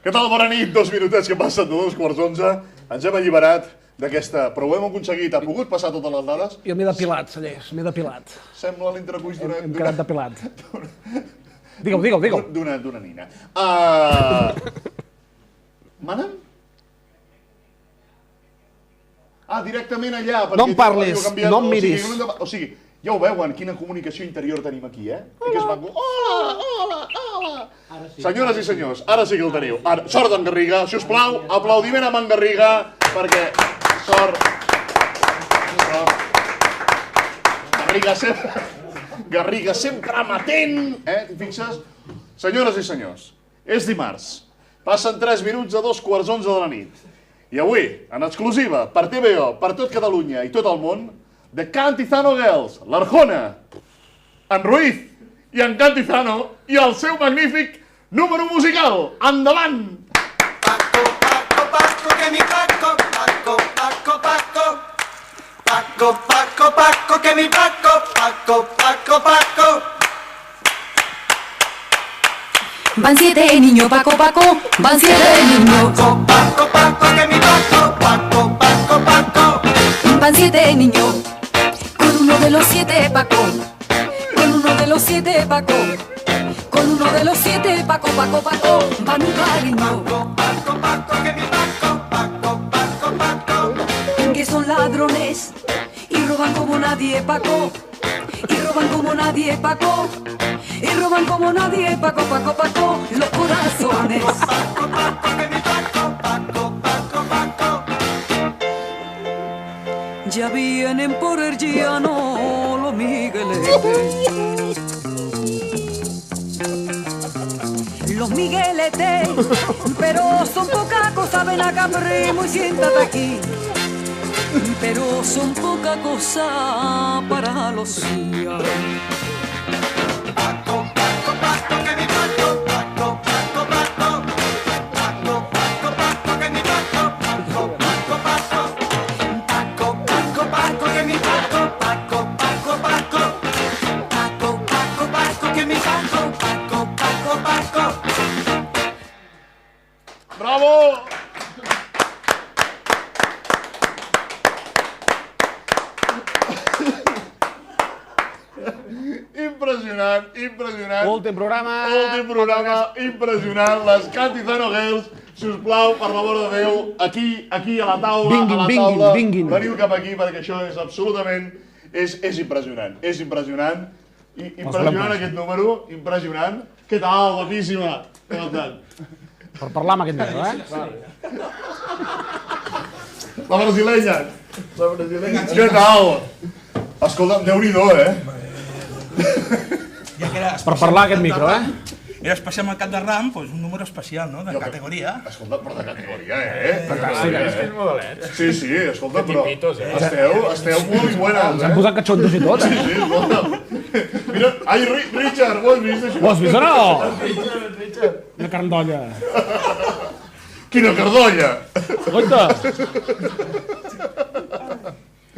Què tal? Bona nit, 2 minutets que passen de 2:15. Ens hem alliberat d'aquesta... Però ho hem aconseguit. Ha pogut passar totes les dades? Jo m'he depilat, Cellers, m'he depilat. Sembla l'entrecuix d'una... Hem quedat depilat. Digue'l. D'una nina. Manen? Directament allà. No em parlis, no em miris. O sigui, ja ho veuen, quina comunicació interior tenim aquí, eh? Que és maco. Hola! Senyores i senyors, ara sí que el teniu. Sort d'en Garriga, si us plau, aplaudiment amb en Garriga, perquè... Sort. Garriga sempre amatent, fixes? Senyores i senyors, és dimarts. Passen 3 minuts a 2:11 de la nit. I avui, en exclusiva, per TVO, per tot Catalunya i tot el món, The Cantizano Girls, l'Arjona, en Ruiz i en Cantizano i el seu magnífic número musical. Endavant! Paco, Paco, Paco, que mi Paco, Paco, Paco, Paco. Paco, Paco, Paco, que mi Paco, Paco, Paco, Paco. Van 7 niños, Paco, Paco, van 7 niños. Paco, Paco, Paco, que mi Paco, Paco, Paco, Paco. Van 7 niños, con uno de los 7 Paco, con uno de los 7 Paco, con uno de los 7 Paco, Paco, Paco, van un cariño. Paco, Paco, que mi Paco, Paco, Paco, Paco. Que son ladrones y roban como nadie Paco, y roban como nadie Paco, y roban como nadie Paco, Paco, Paco, los corazones. Paco, Paco, que mi Paco, Paco, Paco, Paco. Ya vienen por el llano los migueletes. Los migueletes, pero son poca cosa, ven acá primo y siéntate aquí. Pero son poca cosa para los días. Paco, Paco, Paco, que mi Paco, Paco, Paco, Paco. Paco, Paco, Paco, que mi Paco, Paco, Paco, Paco. Paco, Paco, Paco, que mi Paco, Paco, Paco, Paco. Paco, Paco, Paco, que mi Paco, Paco, Paco, Paco. Bravo! Impressionant. Últim programa, impressionant. Les Cantizano Girls, si us plau, per l'amor de Déu, aquí a la taula, Vinguin. Veniu cap aquí perquè això és absolutament... És impressionant. És impressionant. Impressionant aquest número, impressionant. Què tal, guapíssima? Què tal? Per parlar amb aquest número, La brasilenya. Què tal? Escolta'm, Déu-n'hi-do, Ja que era Per parlar aquest micro, Era especial amb el cap de ram, doncs un número especial, no?, de categoria. Escolta, però de categoria, Sí, escolta, però esteu molt buenas, Ens han posat catxondos i tot, Sí, escolta. Mira, ai, Richard, ho has vist, això? Ho has vist o no? Una carndolla. Quina cardolla! Compte!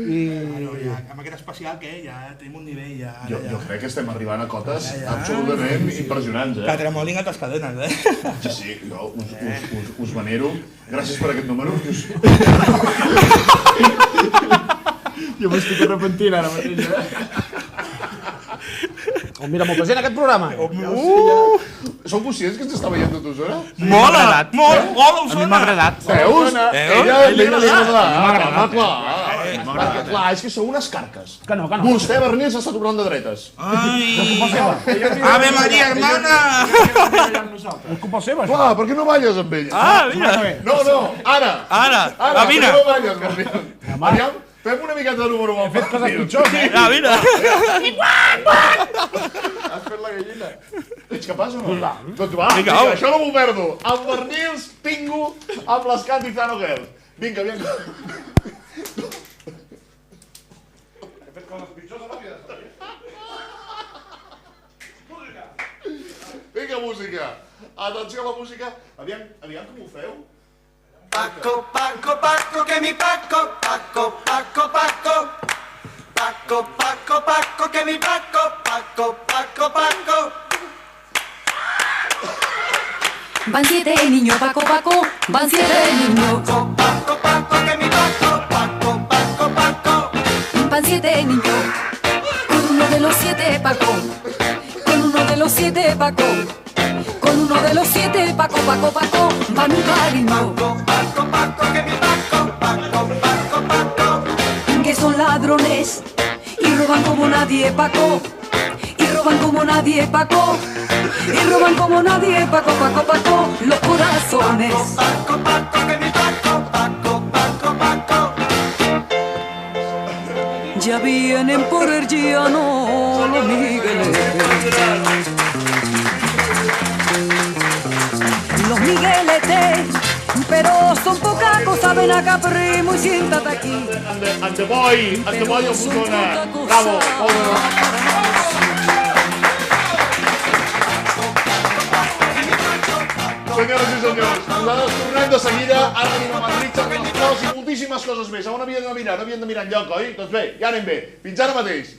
Ja, amb aquest especial que ja tenim un nivell ja... Jo crec que estem arribant a cotes absolutament impressionants, Que tremolin a les cadenes, Sí, jo us venero. Gràcies per aquest número. Jo m'estic arrepentint ara mateix, On mira molta gent aquest programa. Sou conscients que ens està veient tota Osona? Mola! Mola, Osona! A mi m'ha agradat. Veus? Ella li agrada. M'ha Perquè, clar, és que sou unes carques. Que no. Vostè, Bernil, s'està tornant de dretes. Ai! Ave Maria, hermana! És culpa seva, això. Clar, per què no balles amb ella? Mira! No, ara! Ara! Per Mira! què no balles, Bernil? Aviam, fem una miqueta de número amb el Fet coses pitjors, Mira! Has fet la gallina. Ets capaç o no? Doncs va, Vinga, vinga, això no m'ho perdo. Amb Bernils, Pingu, amb les Cantizano Girls. Vinga. He fet coses pitjors a la vida. Vinga, música. Atenció a la música. Aviam com ho feu. Paco, Paco, Paco, que mi Paco, Paco, Paco, Paco. Paco, Paco, Paco, que mi Paco, Paco, Paco, Paco. van 7 niños, Paco, Paco, van 7 niños. Paco, Paco, que mi Paco, Paco, Paco, Paco. Van 7 niños, con uno de los 7 Paco, con uno de los 7 Paco, con uno de los 7 Paco, Paco, Paco, van un cariño. Paco, Paco, que mi Paco, Paco, Paco, Paco. Que son ladrones y roban como nadie Paco, y roban como nadie Paco, y roban como nadie Paco, Paco, Paco, los corazones. Paco, Paco, que mi Paco, Paco, Paco, Paco. Ya vienen por el llano los migueletes. Los migueletes, pero son poca cosa, ven acá primo y siéntate aquí. And the boy on Fotona. Bravo, Senyores i senyors, nosaltres tornem de seguida, ara venim amb el Richard González i moltíssimes coses més. On havien de mirar? No havien de mirar enlloc, oi? Doncs bé, ja anem bé. Fins ara mateix.